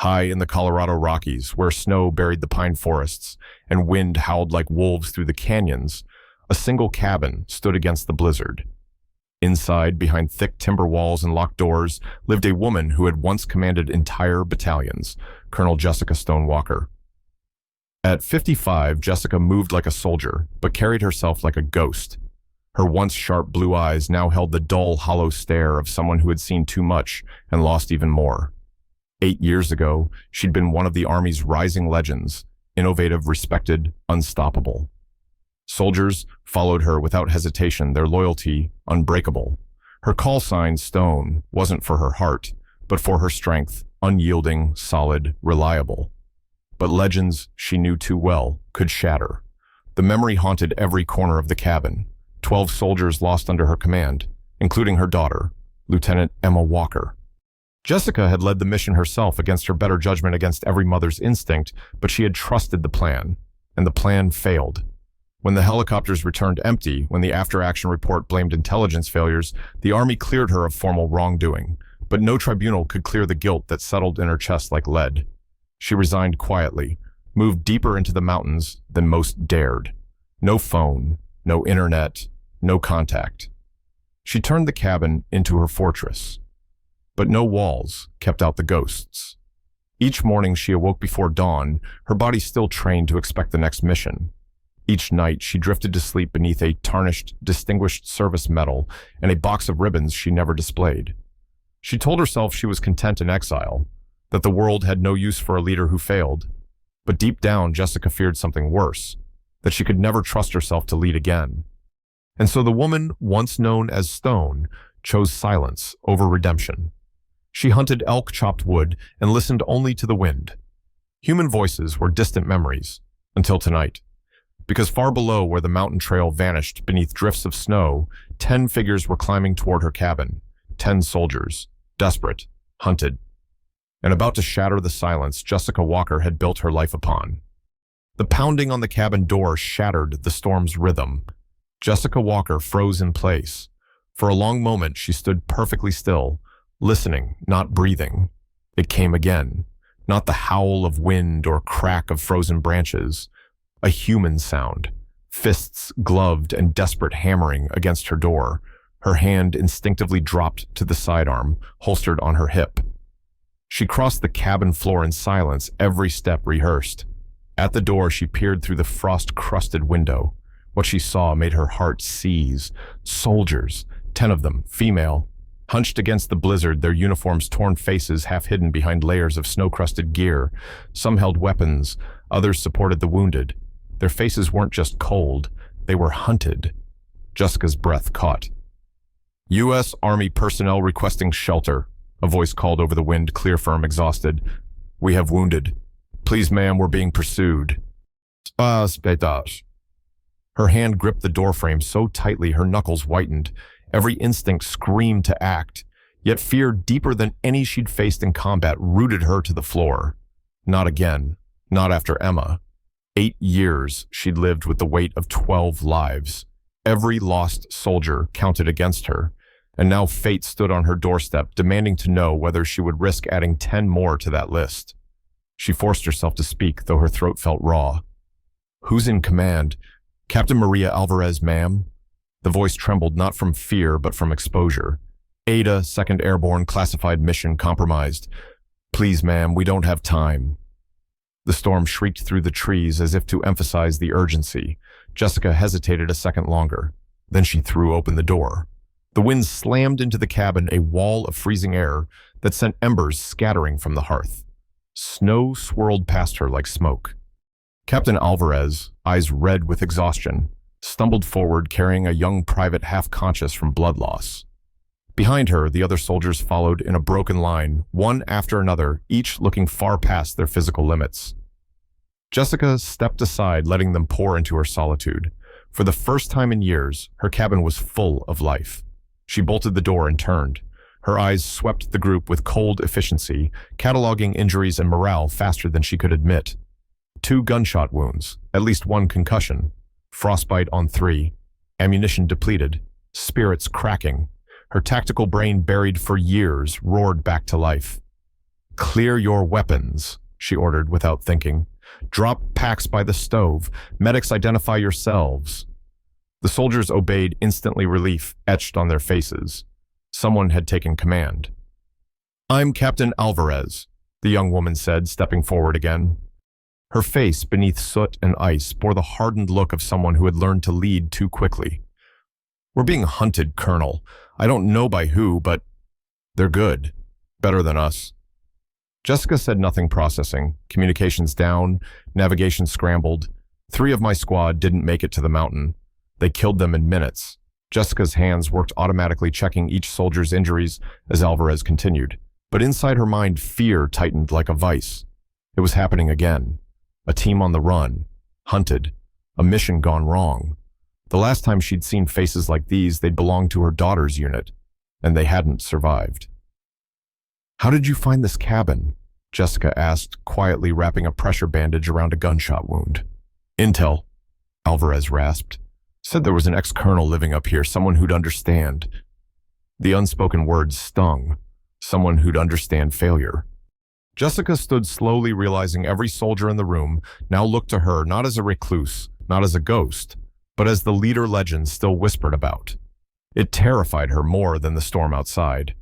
High in the Colorado Rockies, where snow buried the pine forests and wind howled like wolves through the canyons, a single cabin stood against the blizzard. Inside, behind thick timber walls and locked doors, lived a woman who had once commanded entire battalions, Colonel Jessica Stone Walker. At 55, Jessica moved like a soldier, but carried herself like a ghost. Her once sharp blue eyes now held the dull, hollow stare of someone who had seen too much and lost even more. 8 years ago, she'd been one of the Army's rising legends, innovative, respected, unstoppable. Soldiers followed her without hesitation, their loyalty unbreakable. Her call sign, Stone, wasn't for her heart, but for her strength, unyielding, solid, reliable. But legends she knew too well could shatter. The memory haunted every corner of the cabin. 12 soldiers lost under her command, including her daughter, Lieutenant Emma Walker. Jessica had led the mission herself against her better judgment, against every mother's instinct, but she had trusted the plan, and the plan failed. When the helicopters returned empty, when the after-action report blamed intelligence failures, the Army cleared her of formal wrongdoing, but no tribunal could clear the guilt that settled in her chest like lead. She resigned quietly, moved deeper into the mountains than most dared. No phone, no internet, no contact. She turned the cabin into her fortress. But no walls kept out the ghosts. Each morning she awoke before dawn, her body still trained to expect the next mission. Each night she drifted to sleep beneath a tarnished, distinguished service medal and a box of ribbons she never displayed. She told herself she was content in exile, that the world had no use for a leader who failed. But deep down, Jessica feared something worse, that she could never trust herself to lead again. And so the woman once known as Stone chose silence over redemption. She hunted elk, chopped wood, and listened only to the wind. Human voices were distant memories, until tonight. Because far below where the mountain trail vanished beneath drifts of snow, 10 figures were climbing toward her cabin. 10 soldiers, desperate, hunted, and about to shatter the silence Jessica Walker had built her life upon. The pounding on the cabin door shattered the storm's rhythm. Jessica Walker froze in place. For a long moment she stood perfectly still, listening, not breathing. It came again, not the howl of wind or crack of frozen branches. A human sound, fists gloved and desperate hammering against her door. Her hand instinctively dropped to the sidearm, holstered on her hip. She crossed the cabin floor in silence, every step rehearsed. At the door, she peered through the frost-crusted window. What she saw made her heart seize. Soldiers, 10 of them, female, hunched against the blizzard, their uniforms' torn faces half hidden behind layers of snow-crusted gear. Some held weapons, others supported the wounded. Their faces weren't just cold, they were hunted. Jessica's breath caught. U.S. Army personnel requesting shelter, a voice called over the wind, clear, firm, exhausted. We have wounded. Please, ma'am, we're being pursued. Spétage. Her hand gripped the doorframe so tightly her knuckles whitened. Every instinct screamed to act, yet fear deeper than any she'd faced in combat rooted her to the floor. Not again. Not after Emma. 8 years she'd lived with the weight of 12 lives. Every lost soldier counted against her, and now fate stood on her doorstep, demanding to know whether she would risk adding 10 more to that list. She forced herself to speak, though her throat felt raw. Who's in command? Captain Maria Alvarez, ma'am. The voice trembled not from fear, but from exposure. Ada, 2nd Airborne, classified mission compromised. Please, ma'am, we don't have time. The storm shrieked through the trees as if to emphasize the urgency. Jessica hesitated a second longer. Then she threw open the door. The wind slammed into the cabin, a wall of freezing air that sent embers scattering from the hearth. Snow swirled past her like smoke. Captain Alvarez, eyes red with exhaustion, stumbled forward carrying a young private half-conscious from blood loss. Behind her, the other soldiers followed in a broken line, one after another, each looking far past their physical limits. Jessica stepped aside, letting them pour into her solitude. For the first time in years, her cabin was full of life. She bolted the door and turned. Her eyes swept the group with cold efficiency, cataloging injuries and morale faster than she could admit. 2 gunshot wounds, at least 1 concussion, frostbite on 3, ammunition depleted, spirits cracking. Her tactical brain, buried for years, roared back to life. Clear your weapons, she ordered without thinking. Drop packs by the stove. Medics, identify yourselves. The soldiers obeyed, instantly, relief etched on their faces. Someone had taken command. I'm Captain Alvarez, the young woman said, stepping forward again. Her face, beneath soot and ice, bore the hardened look of someone who had learned to lead too quickly. We're being hunted, Colonel. I don't know by who, but they're good. Better than us. Jessica said nothing, processing. Communications down, navigation scrambled. 3 of my squad didn't make it to the mountain. They killed them in minutes. Jessica's hands worked automatically, checking each soldier's injuries as Alvarez continued. But inside her mind, fear tightened like a vice. It was happening again. A team on the run. Hunted. A mission gone wrong. The last time she'd seen faces like these, they'd belonged to her daughter's unit, and they hadn't survived. How did you find this cabin? Jessica asked, quietly wrapping a pressure bandage around a gunshot wound. Intel, Alvarez rasped. Said there was an ex-colonel living up here, someone who'd understand. The unspoken words stung. Someone who'd understand failure. Jessica stood slowly, realizing every soldier in the room now looked to her not as a recluse, not as a ghost, but as the leader legends still whispered about. It terrified her more than the storm outside.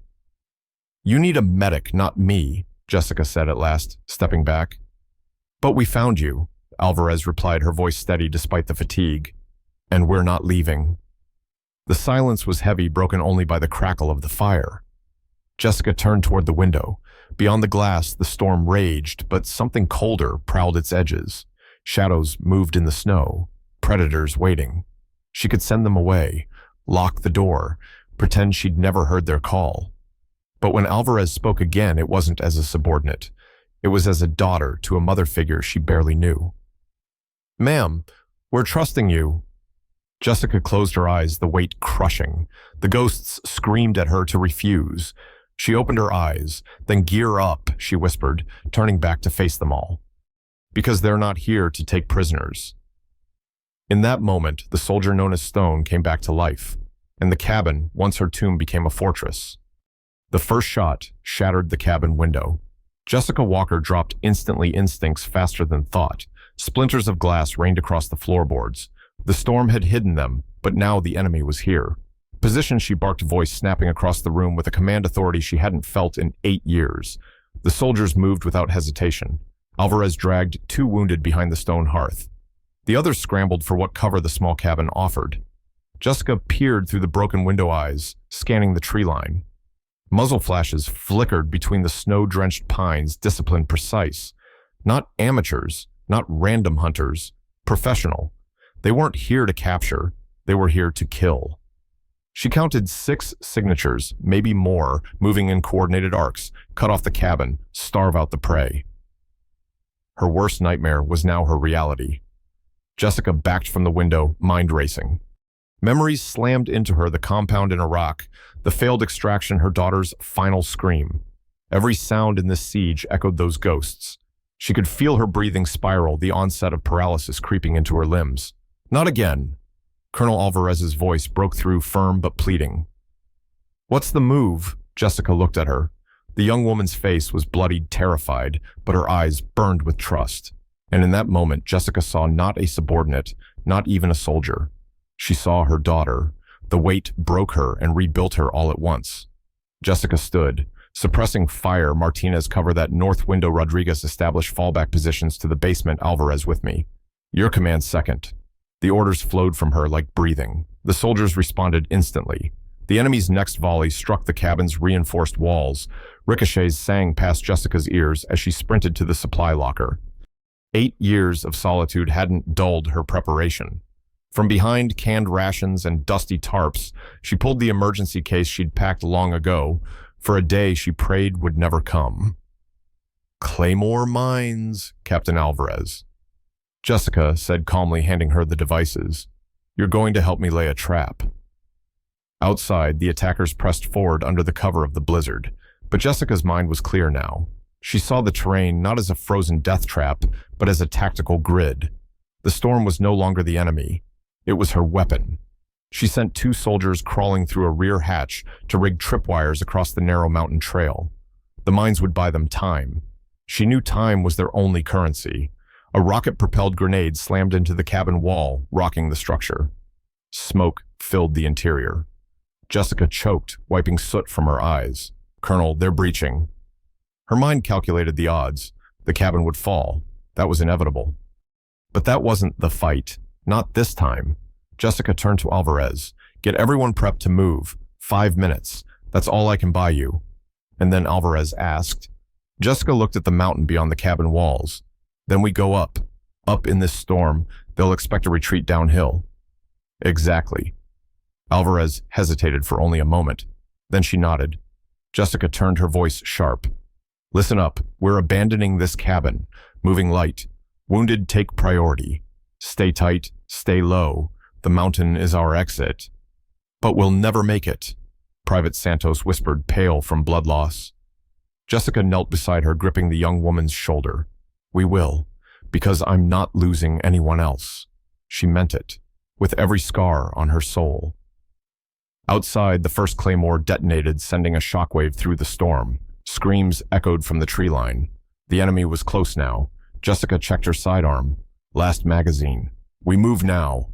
You need a medic, not me, Jessica said at last, stepping back. But we found you, Alvarez replied, her voice steady despite the fatigue. And we're not leaving. The silence was heavy, broken only by the crackle of the fire. Jessica turned toward the window. Beyond the glass, the storm raged, but something colder prowled its edges. Shadows moved in the snow, predators waiting. She could send them away, lock the door, pretend she'd never heard their call. But when Alvarez spoke again, it wasn't as a subordinate. It was as a daughter to a mother figure she barely knew. Ma'am, we're trusting you. Jessica closed her eyes, the weight crushing. The ghosts screamed at her to refuse. She opened her eyes. Then gear up, she whispered, turning back to face them all. Because they're not here to take prisoners. In that moment, the soldier known as Stone came back to life, and the cabin, once her tomb, became a fortress. The first shot shattered the cabin window. Jessica Walker dropped instantly, instincts faster than thought. Splinters of glass rained across the floorboards. The storm had hidden them, but now the enemy was here. Position, she barked, voice snapping across the room with a command authority she hadn't felt in 8 years. The soldiers moved without hesitation. Alvarez dragged 2 wounded behind the stone hearth. The others scrambled for what cover the small cabin offered. Jessica peered through the broken window eyes, scanning the tree line. Muzzle flashes flickered between the snow-drenched pines, discipline precise. Not amateurs, not random hunters, professional. They weren't here to capture, they were here to kill. She counted 6 signatures, maybe more, moving in coordinated arcs, cut off the cabin, starve out the prey. Her worst nightmare was now her reality. Jessica backed from the window, mind racing. Memories slammed into her, the compound in Iraq, the failed extraction, her daughter's final scream. Every sound in this siege echoed those ghosts. She could feel her breathing spiral, the onset of paralysis creeping into her limbs. Not again. Colonel Alvarez's voice broke through, firm but pleading. What's the move? Jessica looked at her. The young woman's face was bloodied, terrified, but her eyes burned with trust. And in that moment, Jessica saw not a subordinate, not even a soldier. She saw her daughter. The weight broke her and rebuilt her all at once. Jessica stood. Suppressing fire, Martinez, cover that north window. Rodriguez, established fallback positions to the basement. Alvarez, with me. Your command second. The orders flowed from her like breathing. The soldiers responded instantly. The enemy's next volley struck the cabin's reinforced walls. Ricochets sang past Jessica's ears as she sprinted to the supply locker. 8 years of solitude hadn't dulled her preparation. From behind canned rations and dusty tarps, she pulled the emergency case she'd packed long ago, for a day she prayed would never come. Claymore mines, Captain Alvarez. Jessica said calmly, handing her the devices. You're going to help me lay a trap. Outside, the attackers pressed forward under the cover of the blizzard, but Jessica's mind was clear now. She saw the terrain not as a frozen death trap, but as a tactical grid. The storm was no longer the enemy. It was her weapon. She sent 2 soldiers crawling through a rear hatch to rig tripwires across the narrow mountain trail. The mines would buy them time. She knew time was their only currency. A rocket-propelled grenade slammed into the cabin wall, rocking the structure. Smoke filled the interior. Jessica choked, wiping soot from her eyes. "Colonel, they're breaching." Her mind calculated the odds. The cabin would fall. That was inevitable. But that wasn't the fight. Not this time. Jessica turned to Alvarez. "Get everyone prepped to move. 5 minutes. That's all I can buy you." And then Alvarez asked. Jessica looked at the mountain beyond the cabin walls. "Then we go up. Up in this storm, they'll expect a retreat downhill." "Exactly." Alvarez hesitated for only a moment. Then she nodded. Jessica turned her voice sharp. "Listen up. We're abandoning this cabin. Moving light. Wounded take priority. Stay tight. Stay low. The mountain is our exit." "But we'll never make it," Private Santos whispered, pale from blood loss. Jessica knelt beside her, gripping the young woman's shoulder. "We will, because I'm not losing anyone else." She meant it, with every scar on her soul. Outside, the first claymore detonated, sending a shockwave through the storm. Screams echoed from the tree line. The enemy was close now. Jessica checked her sidearm. Last magazine. "We move now."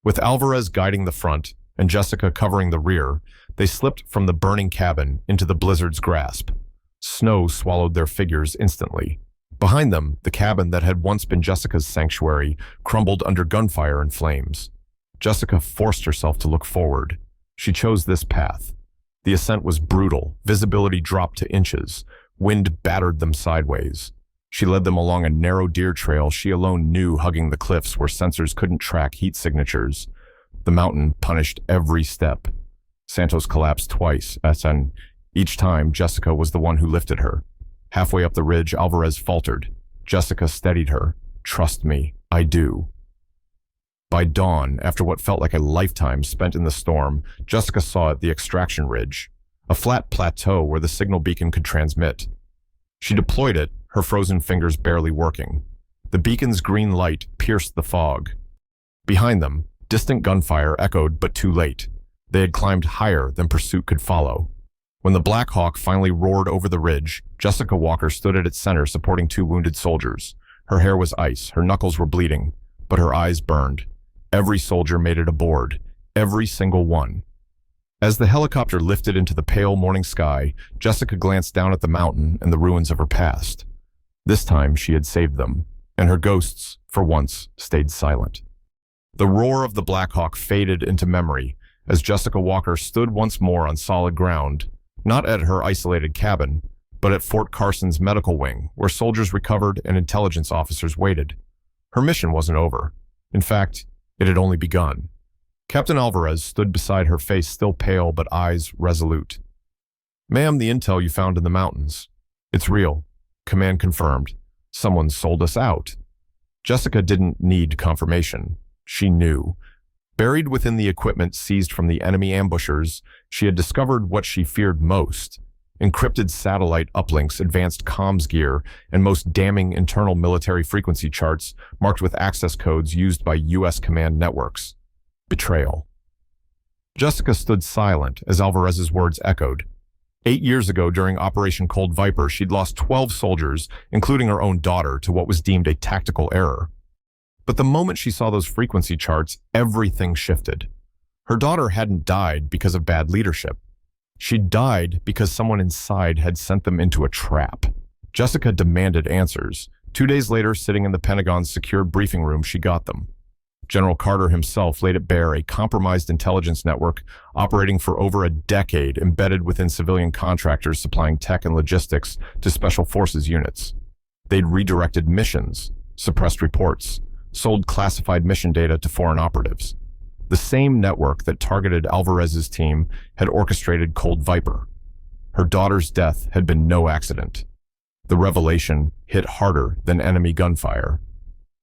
With Alvarez guiding the front and Jessica covering the rear, they slipped from the burning cabin into the blizzard's grasp. Snow swallowed their figures instantly. Behind them, the cabin that had once been Jessica's sanctuary crumbled under gunfire and flames. Jessica forced herself to look forward. She chose this path. The ascent was brutal. Visibility dropped to inches. Wind battered them sideways. She led them along a narrow deer trail she alone knew, hugging the cliffs where sensors couldn't track heat signatures. The mountain punished every step. Santos collapsed twice, and each time Jessica was the one who lifted her. Halfway up the ridge, Alvarez faltered. Jessica steadied her. "Trust me, I do." By dawn, after what felt like a lifetime spent in the storm, Jessica saw the extraction ridge, a flat plateau where the signal beacon could transmit. She deployed it, her frozen fingers barely working. The beacon's green light pierced the fog. Behind them, distant gunfire echoed, but too late. They had climbed higher than pursuit could follow. When the Black Hawk finally roared over the ridge, Jessica Walker stood at its center supporting 2 wounded soldiers. Her hair was ice, her knuckles were bleeding, but her eyes burned. Every soldier made it aboard, every single one. As the helicopter lifted into the pale morning sky, Jessica glanced down at the mountain and the ruins of her past. This time she had saved them, and her ghosts, for once, stayed silent. The roar of the Black Hawk faded into memory as Jessica Walker stood once more on solid ground, not at her isolated cabin, but at Fort Carson's medical wing, where soldiers recovered and intelligence officers waited. Her mission wasn't over. In fact, it had only begun. Captain Alvarez stood beside her, face still pale but eyes resolute. "Ma'am, the intel you found in the mountains. It's real." Command confirmed. "Someone sold us out." Jessica didn't need confirmation. She knew. Buried within the equipment seized from the enemy ambushers, she had discovered what she feared most: encrypted satellite uplinks, advanced comms gear, and most damning internal military frequency charts marked with access codes used by U.S. command networks. Betrayal. Jessica stood silent as Alvarez's words echoed. 8 years ago, during Operation Cold Viper, she'd lost 12 soldiers, including her own daughter, to what was deemed a tactical error. But the moment she saw those frequency charts, everything shifted. Her daughter hadn't died because of bad leadership. She'd died because someone inside had sent them into a trap. Jessica demanded answers. 2 days later, sitting in the Pentagon's secured briefing room, she got them. General Carter himself laid it bare: a compromised intelligence network operating for over a decade, embedded within civilian contractors supplying tech and logistics to special forces units. They'd redirected missions, suppressed reports, sold classified mission data to foreign operatives. The same network that targeted Alvarez's team had orchestrated Cold Viper. Her daughter's death had been no accident. The revelation hit harder than enemy gunfire.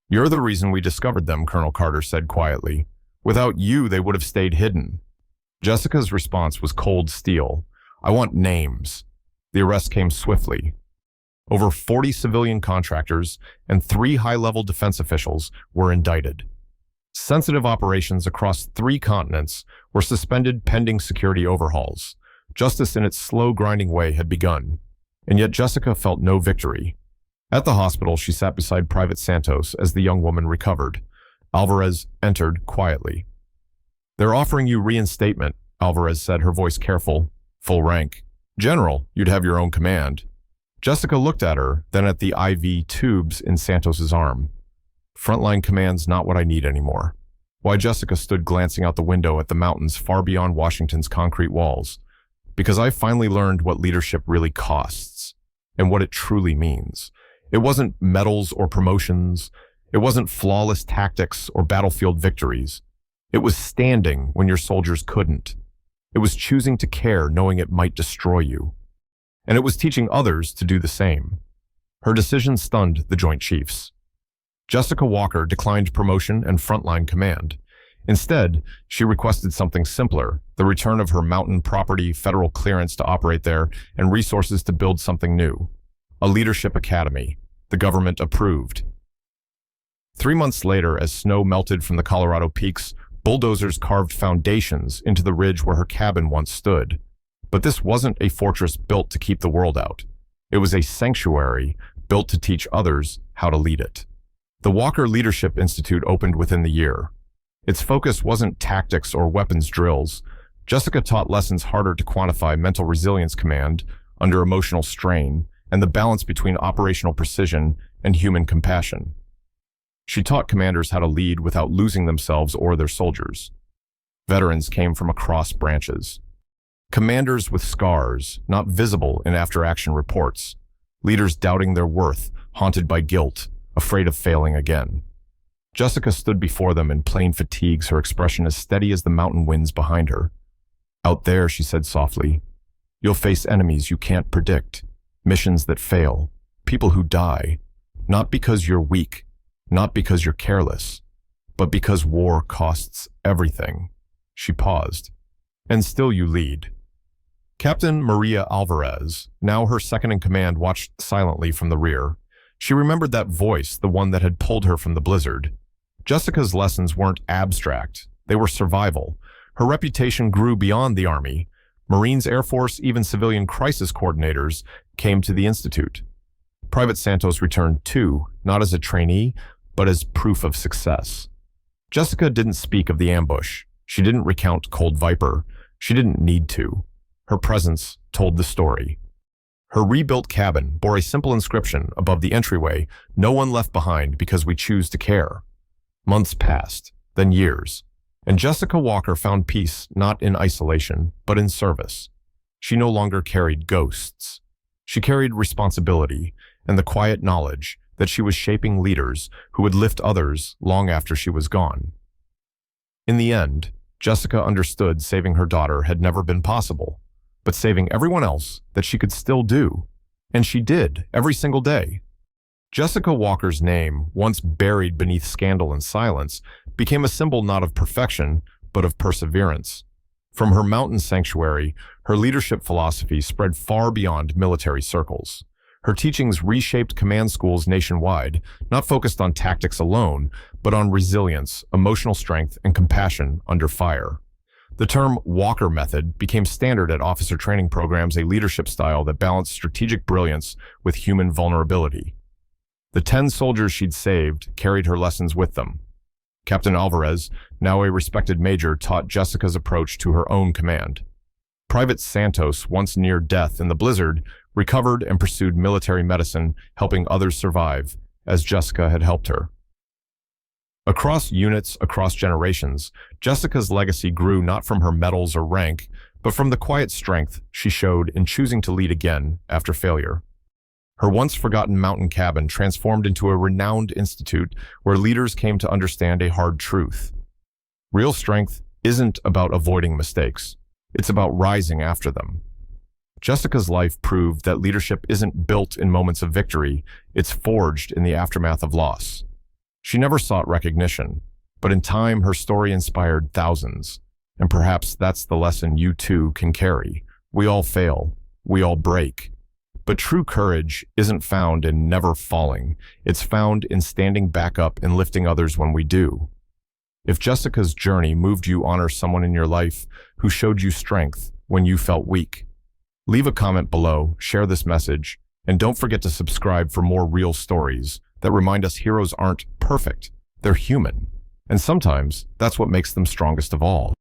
"You're the reason we discovered them," Colonel Carter said quietly. "Without you, they would have stayed hidden." Jessica's response was cold steel. "I want names." The arrest came swiftly. Over 40 civilian contractors and 3 high-level defense officials were indicted. Sensitive operations across 3 continents were suspended pending security overhauls. Justice in its slow, grinding way had begun. And yet Jessica felt no victory. At the hospital, she sat beside Private Santos as the young woman recovered. Alvarez entered quietly. "They're offering you reinstatement," Alvarez said, her voice careful. "Full rank. General, you'd have your own command." Jessica looked at her, then at the IV tubes in Santos's arm. "Frontline command's not what I need anymore." Why? Jessica stood glancing out the window at the mountains far beyond Washington's concrete walls. "Because I finally learned what leadership really costs, and what it truly means. It wasn't medals or promotions. It wasn't flawless tactics or battlefield victories. It was standing when your soldiers couldn't. It was choosing to care knowing it might destroy you. And it was teaching others to do the same." Her decision stunned the Joint Chiefs. Jessica Walker declined promotion and frontline command. Instead, she requested something simpler: the return of her mountain property, federal clearance to operate there, and resources to build something new. A leadership academy. The government approved. 3 months later, as snow melted from the Colorado peaks, bulldozers carved foundations into the ridge where her cabin once stood. But this wasn't a fortress built to keep the world out. It was a sanctuary built to teach others how to lead it. The Walker Leadership Institute opened within the year. Its focus wasn't tactics or weapons drills. Jessica taught lessons harder to quantify: mental resilience command under emotional strain, and the balance between operational precision and human compassion. She taught commanders how to lead without losing themselves or their soldiers. Veterans came from across branches. Commanders with scars, not visible in after-action reports. Leaders doubting their worth, haunted by guilt, afraid of failing again. Jessica stood before them in plain fatigues, her expression as steady as the mountain winds behind her. "Out there," she said softly, "you'll face enemies you can't predict, missions that fail, people who die, not because you're weak, not because you're careless, but because war costs everything." She paused. "And still you lead." Captain Maria Alvarez, now her second-in-command, watched silently from the rear. She remembered that voice, the one that had pulled her from the blizzard. Jessica's lessons weren't abstract. They were survival. Her reputation grew beyond the Army. Marines, Air Force, even civilian crisis coordinators came to the Institute. Private Santos returned too, not as a trainee, but as proof of success. Jessica didn't speak of the ambush. She didn't recount Cold Viper. She didn't need to. Her presence told the story. Her rebuilt cabin bore a simple inscription above the entryway: "No one left behind because we choose to care." Months passed, then years, and Jessica Walker found peace not in isolation, but in service. She no longer carried ghosts. She carried responsibility and the quiet knowledge that she was shaping leaders who would lift others long after she was gone. In the end, Jessica understood saving her daughter had never been possible, but saving everyone else that she could still do. And she did, every single day. Jessica Walker's name, once buried beneath scandal and silence, became a symbol not of perfection, but of perseverance. From her mountain sanctuary, her leadership philosophy spread far beyond military circles. Her teachings reshaped command schools nationwide, not focused on tactics alone, but on resilience, emotional strength, and compassion under fire. The term Walker Method became standard at officer training programs, a leadership style that balanced strategic brilliance with human vulnerability. The 10 soldiers she'd saved carried her lessons with them. Captain Alvarez, now a respected major, taught Jessica's approach to her own command. Private Santos, once near death in the blizzard, recovered and pursued military medicine, helping others survive, as Jessica had helped her. Across units, across generations, Jessica's legacy grew not from her medals or rank, but from the quiet strength she showed in choosing to lead again after failure. Her once-forgotten mountain cabin transformed into a renowned institute where leaders came to understand a hard truth. Real strength isn't about avoiding mistakes. It's about rising after them. Jessica's life proved that leadership isn't built in moments of victory, it's forged in the aftermath of loss. She never sought recognition, but in time her story inspired thousands. And perhaps that's the lesson you too can carry. We all fail. We all break. But true courage isn't found in never falling. It's found in standing back up and lifting others when we do. If Jessica's journey moved you, honor someone in your life who showed you strength when you felt weak. Leave a comment below, share this message, and don't forget to subscribe for more real stories that remind us heroes aren't perfect, they're human. And sometimes that's what makes them strongest of all.